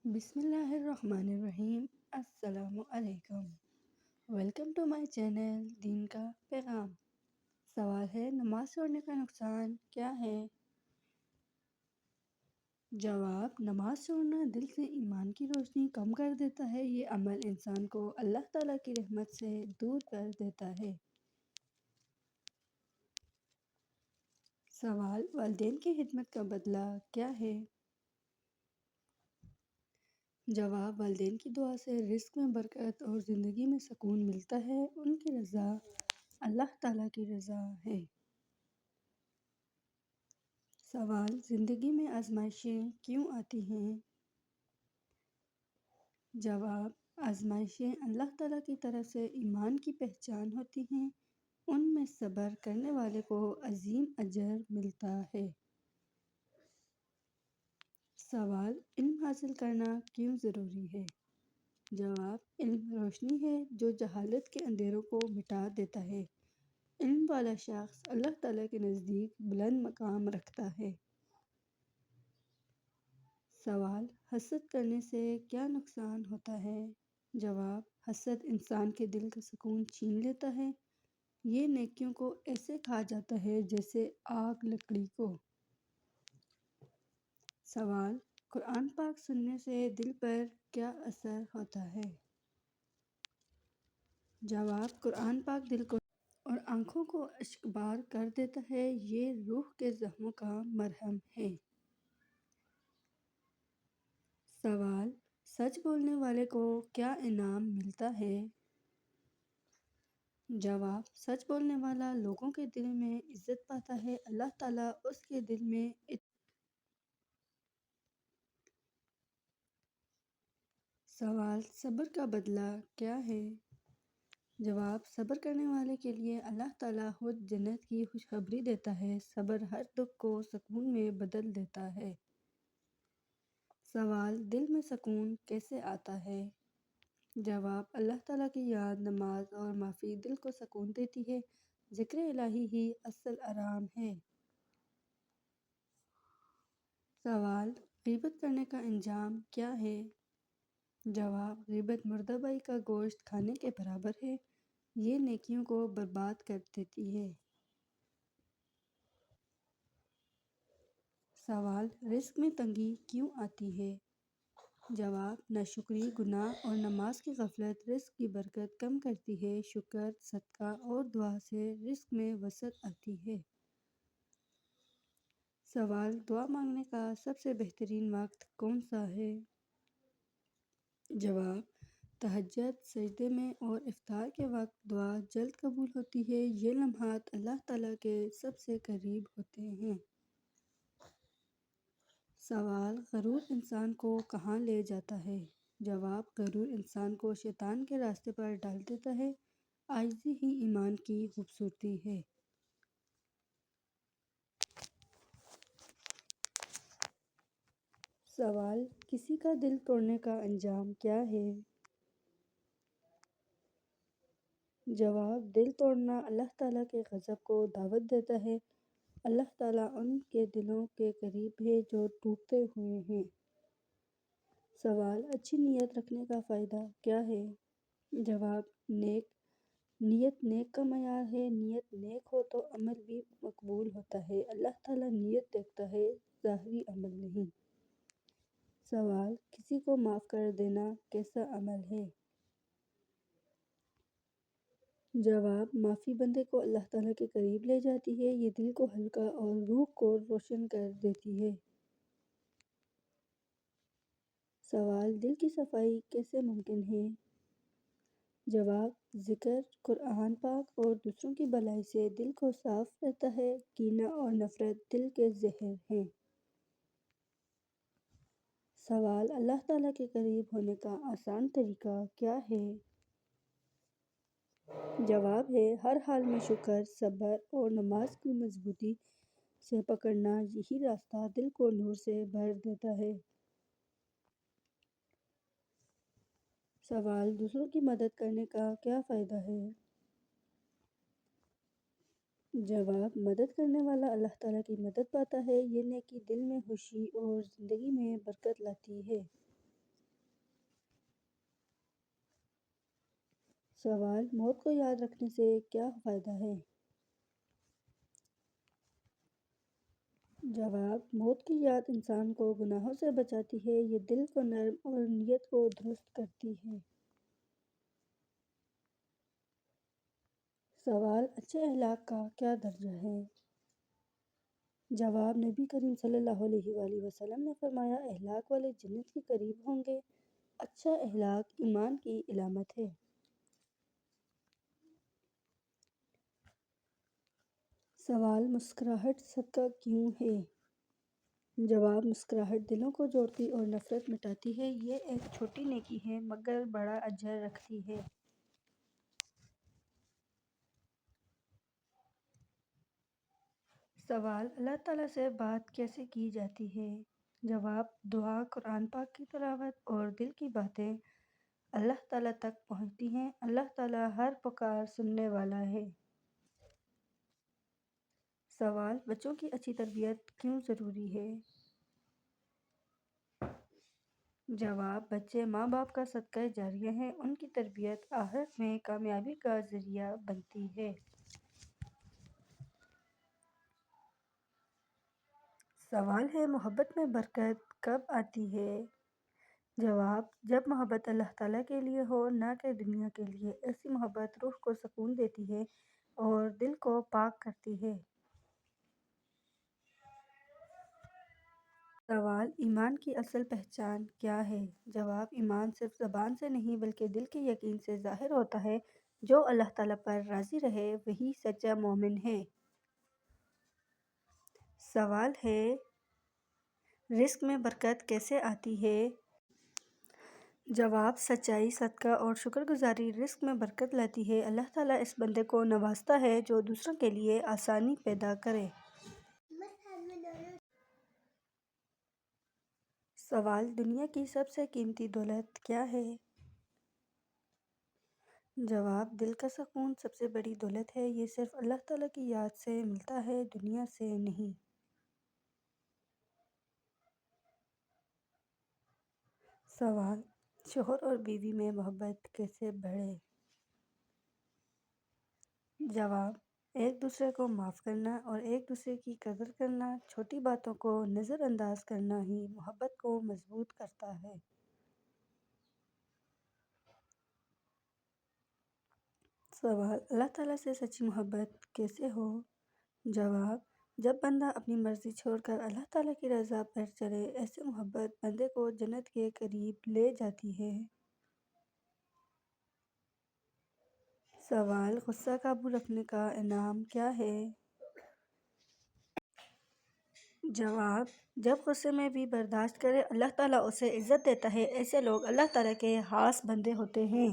بسم اللہ الرحمن الرحیم۔ السلام علیکم۔ ویلکم ٹو مائی چینل دین کا پیغام۔ سوال ہے، نماز چھوڑنے کا نقصان کیا ہے؟ جواب، نماز چھوڑنا دل سے ایمان کی روشنی کم کر دیتا ہے۔ یہ عمل انسان کو اللہ تعالیٰ کی رحمت سے دور کر دیتا ہے۔ سوال، والدین کی خدمت کا بدلہ کیا ہے؟ جواب، والدین کی دعا سے رزق میں برکت اور زندگی میں سکون ملتا ہے۔ ان کی رضا اللہ تعالیٰ کی رضا ہے۔ سوال، زندگی میں آزمائشیں کیوں آتی ہیں؟ جواب، آزمائشیں اللہ تعالیٰ کی طرف سے ایمان کی پہچان ہوتی ہیں۔ ان میں صبر کرنے والے کو عظیم اجر ملتا ہے۔ سوال، علم حاصل کرنا کیوں ضروری ہے؟ جواب، علم روشنی ہے جو جہالت کے اندھیروں کو مٹا دیتا ہے۔ علم والا شخص اللہ تعالیٰ کے نزدیک بلند مقام رکھتا ہے۔ سوال، حسد کرنے سے کیا نقصان ہوتا ہے؟ جواب، حسد انسان کے دل کا سکون چھین لیتا ہے۔ یہ نیکیوں کو ایسے کھا جاتا ہے جیسے آگ لکڑی کو۔ سوال، قرآن پاک سننے سے دل پر کیا اثر ہوتا ہے؟ جواب، قرآن پاک دل کو اور آنکھوں کو اشکبار کر دیتا ہے۔ یہ روح کے زخموں کا مرہم ہے۔ سوال، سچ بولنے والے کو کیا انعام ملتا ہے؟ جواب، سچ بولنے والا لوگوں کے دل میں عزت پاتا ہے۔ اللہ تعالیٰ اس کے دل میں سوال، صبر کا بدلہ کیا ہے؟ جواب، صبر کرنے والے کے لیے اللہ تعالیٰ خود جنت کی خوشخبری دیتا ہے۔ صبر ہر دکھ کو سکون میں بدل دیتا ہے۔ سوال، دل میں سکون کیسے آتا ہے؟ جواب، اللہ تعالیٰ کی یاد، نماز اور معافی دل کو سکون دیتی ہے۔ ذکر الہی ہی اصل آرام ہے۔ سوال، غیبت کرنے کا انجام کیا ہے؟ جواب، غیبت مردہ بھائی کا گوشت کھانے کے برابر ہے۔ یہ نیکیوں کو برباد کر دیتی ہے۔ سوال، رزق میں تنگی کیوں آتی ہے؟ جواب، ناشکری، گناہ اور نماز کی غفلت رزق کی برکت کم کرتی ہے۔ شکر، صدقہ اور دعا سے رزق میں وسعت آتی ہے۔ سوال، دعا مانگنے کا سب سے بہترین وقت کون سا ہے؟ جواب، تہجد، سجدے میں اور افطار کے وقت دعا جلد قبول ہوتی ہے۔ یہ لمحات اللہ تعالیٰ کے سب سے قریب ہوتے ہیں۔ سوال، غرور انسان کو کہاں لے جاتا ہے؟ جواب، غرور انسان کو شیطان کے راستے پر ڈال دیتا ہے۔ عاجزی ہی ایمان کی خوبصورتی ہے۔ سوال، کسی کا دل توڑنے کا انجام کیا ہے؟ جواب، دل توڑنا اللہ تعالیٰ کے غضب کو دعوت دیتا ہے۔ اللہ تعالیٰ ان کے دلوں کے قریب ہے جو ٹوٹے ہوئے ہیں۔ سوال، اچھی نیت رکھنے کا فائدہ کیا ہے؟ جواب، نیت نیک کا معیار ہے۔ نیت نیک ہو تو عمل بھی مقبول ہوتا ہے۔ اللہ تعالیٰ نیت دیکھتا ہے، ظاہری عمل نہیں۔ سوال، کسی کو معاف کر دینا کیسا عمل ہے؟ جواب، معافی بندے کو اللہ تعالیٰ کے قریب لے جاتی ہے۔ یہ دل کو ہلکا اور روح کو روشن کر دیتی ہے۔ سوال، دل کی صفائی کیسے ممکن ہے؟ جواب، ذکر، قرآن پاک اور دوسروں کی بھلائی سے دل کو صاف رہتا ہے۔ کینہ اور نفرت دل کے زہر ہیں۔ سوال، اللہ تعالیٰ کے قریب ہونے کا آسان طریقہ کیا ہے؟ جواب ہے، ہر حال میں شکر، صبر اور نماز کی مضبوطی سے پکڑنا۔ یہی راستہ دل کو نور سے بھر دیتا ہے۔ سوال، دوسروں کی مدد کرنے کا کیا فائدہ ہے؟ جواب، مدد کرنے والا اللہ تعالیٰ کی مدد پاتا ہے۔ یہ نیکی دل میں خوشی اور زندگی میں برکت لاتی ہے۔ سوال: موت کو یاد رکھنے سے کیا فائدہ ہے؟ جواب: موت کی یاد انسان کو گناہوں سے بچاتی ہے، یہ دل کو نرم اور نیت کو درست کرتی ہے۔ سوال: اچھے اخلاق کا کیا درجہ ہے؟ جواب: نبی کریم صلی اللہ علیہ وآلہ وسلم نے فرمایا، اخلاق والے جنت کے قریب ہوں گے۔ اچھا اخلاق ایمان کی علامت ہے۔ سوال: مسکراہٹ صدقہ کیوں ہے؟ جواب: مسکراہٹ دلوں کو جوڑتی اور نفرت مٹاتی ہے۔ یہ ایک چھوٹی نیکی ہے مگر بڑا اجر رکھتی ہے۔ سوال: اللہ تعالیٰ سے بات کیسے کی جاتی ہے؟ جواب: دعا، قرآن پاک کی تلاوت اور دل کی باتیں اللہ تعالیٰ تک پہنچتی ہیں۔ اللہ تعالیٰ ہر پکار سننے والا ہے۔ سوال: بچوں کی اچھی تربیت کیوں ضروری ہے؟ جواب: بچے ماں باپ کا صدقہ جاریہ ہیں، ان کی تربیت آخرت میں کامیابی کا ذریعہ بنتی ہے۔ سوال ہے: محبت میں برکت کب آتی ہے؟ جواب: جب محبت اللہ تعالیٰ کے لیے ہو، نہ کہ دنیا کے لیے۔ ایسی محبت روح کو سکون دیتی ہے اور دل کو پاک کرتی ہے۔ سوال: ایمان کی اصل پہچان کیا ہے؟ جواب: ایمان صرف زبان سے نہیں بلکہ دل کے یقین سے ظاہر ہوتا ہے۔ جو اللہ تعالیٰ پر راضی رہے وہی سچا مومن ہے۔ سوال ہے: رزق میں برکت کیسے آتی ہے؟ جواب: سچائی، صدقہ اور شکر گزاری رزق میں برکت لاتی ہے۔ اللہ تعالیٰ اس بندے کو نوازتا ہے جو دوسروں کے لیے آسانی پیدا کرے۔ سوال: دنیا کی سب سے قیمتی دولت کیا ہے؟ جواب: دل کا سکون سب سے بڑی دولت ہے۔ یہ صرف اللہ تعالیٰ کی یاد سے ملتا ہے، دنیا سے نہیں۔ سوال: شوہر اور بیوی میں محبت کیسے بڑھے؟ جواب: ایک دوسرے کو معاف کرنا اور ایک دوسرے کی قدر کرنا، چھوٹی باتوں کو نظر انداز کرنا ہی محبت کو مضبوط کرتا ہے۔ سوال: اللہ تعالیٰ سے سچی محبت کیسے ہو؟ جواب: جب بندہ اپنی مرضی چھوڑ کر اللہ تعالیٰ کی رضا پر چلے، ایسی محبت بندے کو جنت کے قریب لے جاتی ہے۔ سوال: غصہ قابو رکھنے کا انعام کیا ہے؟ جواب: جب غصے میں بھی برداشت کرے، اللہ تعالیٰ اسے عزت دیتا ہے۔ ایسے لوگ اللہ تعالیٰ کے خاص بندے ہوتے ہیں۔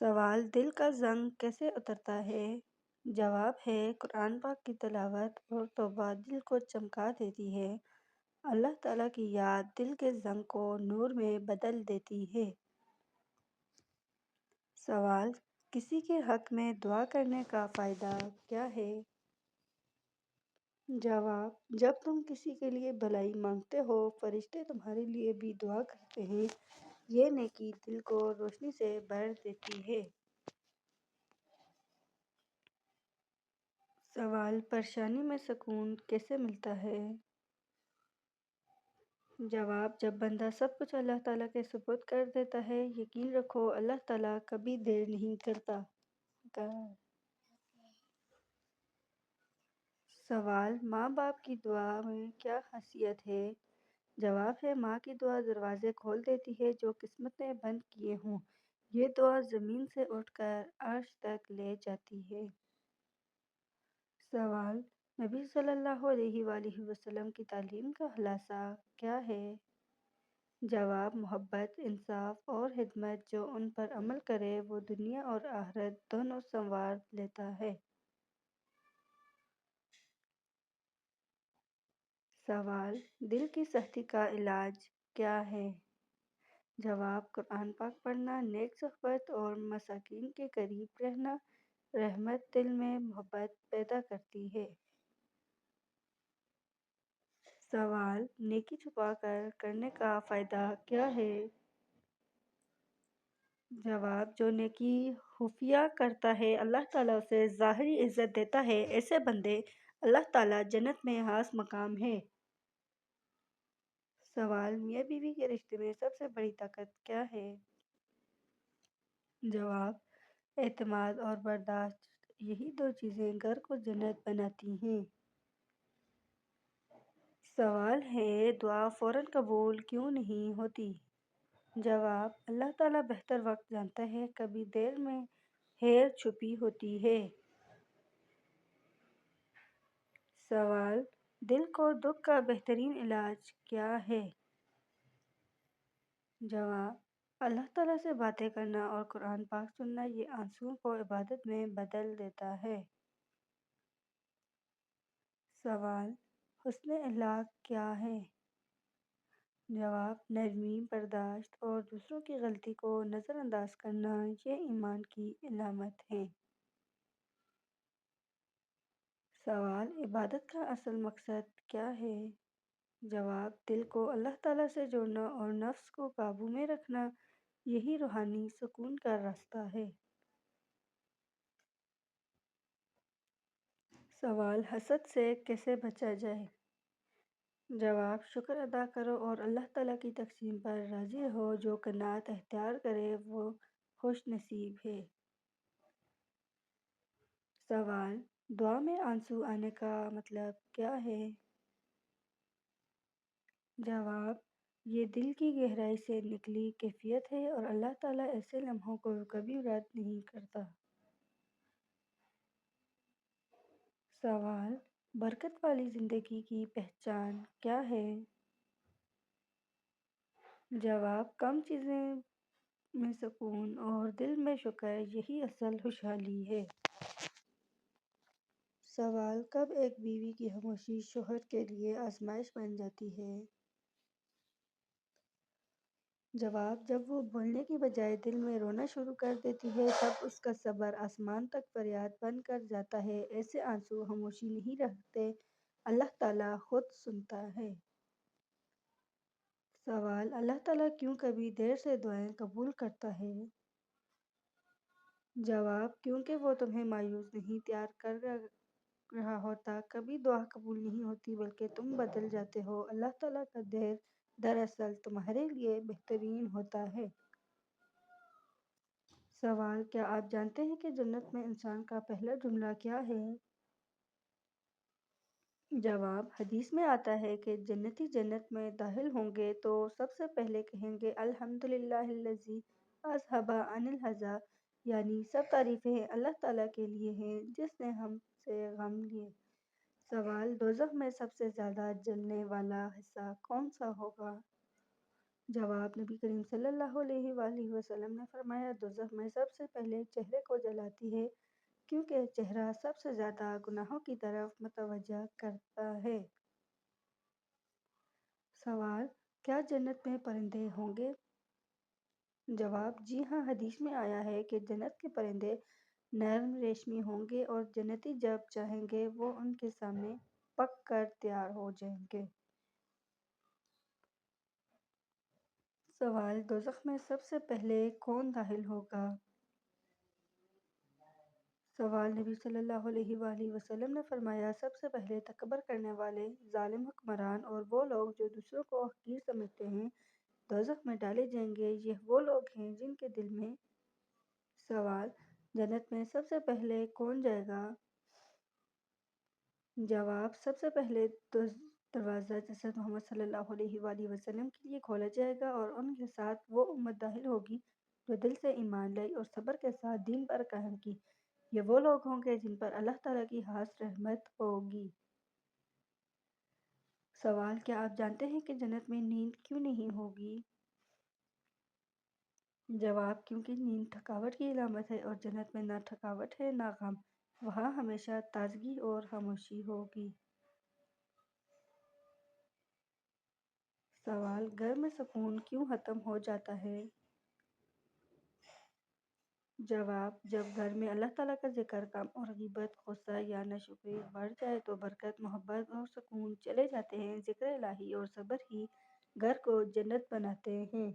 سوال: دل کا زنگ کیسے اترتا ہے؟ جواب ہے: قرآن پاک کی تلاوت اور توبہ دل کو چمکا دیتی ہے۔ اللہ تعالیٰ کی یاد دل کے زنگ کو نور میں بدل دیتی ہے۔ سوال: کسی کے حق میں دعا کرنے کا فائدہ کیا ہے؟ جواب: جب تم کسی کے لیے بھلائی مانگتے ہو، فرشتے تمہارے لیے بھی دعا کرتے ہیں۔ یہ نیکی دل کو روشنی سے بھر دیتی ہے۔ سوال: پریشانی میں سکون کیسے ملتا ہے؟ جواب: جب بندہ سب کچھ اللہ تعالیٰ کے سپرد کر دیتا ہے۔ یقین رکھو اللہ تعالیٰ کبھی دیر نہیں کرتا۔ سوال: ماں باپ کی دعا میں کیا خاصیت ہے؟ جواب ہے: ماں کی دعا دروازے کھول دیتی ہے جو قسمت نے بند کیے ہوں۔ یہ دعا زمین سے اٹھ کر عرش تک لے جاتی ہے۔ سوال: نبی صلی اللہ علیہ وآلہ وسلم کی تعلیم کا خلاصہ کیا ہے؟ جواب: محبت، انصاف اور خدمت۔ جو ان پر عمل کرے وہ دنیا اور آخرت دونوں سنوار لیتا ہے۔ سوال: دل کی سختی کا علاج کیا ہے؟ جواب: قرآن پاک پڑھنا، نیک صحبت اور مساکین کے قریب رہنا۔ رحمت دل میں محبت پیدا کرتی ہے۔ سوال: نیکی چھپا کر کرنے کا فائدہ کیا ہے؟ جواب: جو نیکی خفیہ کرتا ہے اللہ تعالیٰ اسے ظاہری عزت دیتا ہے، ایسے بندے اللہ تعالیٰ جنت میں خاص مقام ہے۔ سوال: میاں بیوی کے رشتے میں سب سے بڑی طاقت کیا ہے؟ جواب: اعتماد اور برداشت، یہی دو چیزیں گھر کو جنت بناتی ہیں۔ سوال ہے: دعا فوراً قبول کیوں نہیں ہوتی؟ جواب: اللہ تعالیٰ بہتر وقت جانتا ہے، کبھی دیر میں خیر چھپی ہوتی ہے۔ سوال: دل کو دکھ کا بہترین علاج کیا ہے؟ جواب: اللہ تعالیٰ سے باتیں کرنا اور قرآن پاک سننا، یہ آنسوؤں کو عبادت میں بدل دیتا ہے۔ سوال: حسن اخلاق کیا ہے؟ جواب: نرمی، برداشت اور دوسروں کی غلطی کو نظر انداز کرنا، یہ ایمان کی علامت ہے۔ سوال: عبادت کا اصل مقصد کیا ہے؟ جواب: دل کو اللہ تعالیٰ سے جوڑنا اور نفس کو قابو میں رکھنا، یہی روحانی سکون کا راستہ ہے۔ سوال: حسد سے کیسے بچا جائے؟ جواب: شکر ادا کرو اور اللہ تعالیٰ کی تقسیم پر راضی رہو، جو قناعت اختیار کرے وہ خوش نصیب ہے۔ سوال: دعا میں آنسو آنے کا مطلب کیا ہے؟ جواب: یہ دل کی گہرائی سے نکلی کیفیت ہے اور اللہ تعالیٰ ایسے لمحوں کو کبھی رد نہیں کرتا۔ سوال: برکت والی زندگی کی پہچان کیا ہے؟ جواب: کم چیزیں میں سکون اور دل میں شکر، یہی اصل خوشحالی ہے۔ سوال: کب ایک بیوی کی خاموشی شوہر کے لیے آزمائش بن جاتی ہے؟ جواب: جب وہ بولنے کی بجائے دل میں رونا شروع کر دیتی ہے، تب اس کا صبر آسمان تک فریاد بن کر جاتا ہے۔ ایسے آنسو خاموشی نہیں رکھتے، اللہ تعالیٰ خود سنتا ہے۔ سوال: اللہ تعالیٰ کیوں کبھی دیر سے دعائیں قبول کرتا ہے؟ جواب: کیونکہ وہ تمہیں مایوس نہیں تیار کر رہا ہوتا، کبھی دعا قبول نہیں ہوتی بلکہ تم بدل جاتے ہو۔ اللہ تعالیٰ کا دیر دراصل تمہارے لیے بہترین ہوتا ہے۔ سوال: کیا آپ جانتے ہیں کہ جنت میں انسان کا پہلا جملہ کیا ہے؟ جواب: حدیث میں آتا ہے کہ جنتی جنت میں داخل ہوں گے تو سب سے پہلے کہیں گے الحمدللہ الذی اذھب عنا الحزن، یعنی سب تعریفیں اللہ تعالیٰ کے لیے ہیں جس نے ہم سے غم لیے۔ سوال: دوزخ میں سب سے زیادہ جلنے والا حصہ کون سا ہوگا؟ جواب: نبی کریم صلی اللہ علیہ وآلہ وسلم نے فرمایا، دوزخ میں سب سے پہلے چہرے کو جلاتی ہے، کیونکہ چہرہ سب سے زیادہ گناہوں کی طرف متوجہ کرتا ہے۔ سوال: کیا جنت میں پرندے ہوں گے؟ جواب: جی ہاں، حدیث میں آیا ہے کہ جنت کے پرندے نرم ریشمی ہوں گے اور جنتی جب چاہیں گے وہ ان کے سامنے پک کر تیار ہو جائیں گے۔ سوال: دوزخ میں سب سے پہلے کون داخل ہوگا؟ سوال: نبی صلی اللہ علیہ وآلہ وسلم نے فرمایا، سب سے پہلے تکبر کرنے والے ظالم حکمران اور وہ لوگ جو دوسروں کو حقیر سمجھتے ہیں دوزخ میں ڈالے جائیں گے، یہ وہ لوگ ہیں جن کے دل میں۔ سوال: جنت میں سب سے پہلے کون جائے گا؟ جواب: سب سے پہلے دروازہ جسد محمد صلی اللہ علیہ وآلہ وسلم کے لیے کھولا جائے گا اور ان کے ساتھ وہ امت داخل ہوگی جو دل سے ایمان لائی اور صبر کے ساتھ دین پر قائم کی، یہ وہ لوگ ہوں گے جن پر اللہ تعالیٰ کی خاص رحمت ہوگی۔ سوال: کیا آپ جانتے ہیں کہ جنت میں نیند کیوں نہیں ہوگی؟ جواب: کیونکہ نیند تھکاوٹ کی علامت ہے اور جنت میں نہ تھکاوٹ ہے نہ غم، وہاں ہمیشہ تازگی اور خاموشی ہوگی۔ سوال: گھر میں سکون کیوں ختم ہو جاتا ہے؟ جواب: جب گھر میں اللہ تعالیٰ کا ذکر کم اور غیبت، غصہ یا ناشکری بڑھ جائے تو برکت، محبت اور سکون چلے جاتے ہیں۔ ذکر الہی اور صبر ہی گھر کو جنت بناتے ہیں۔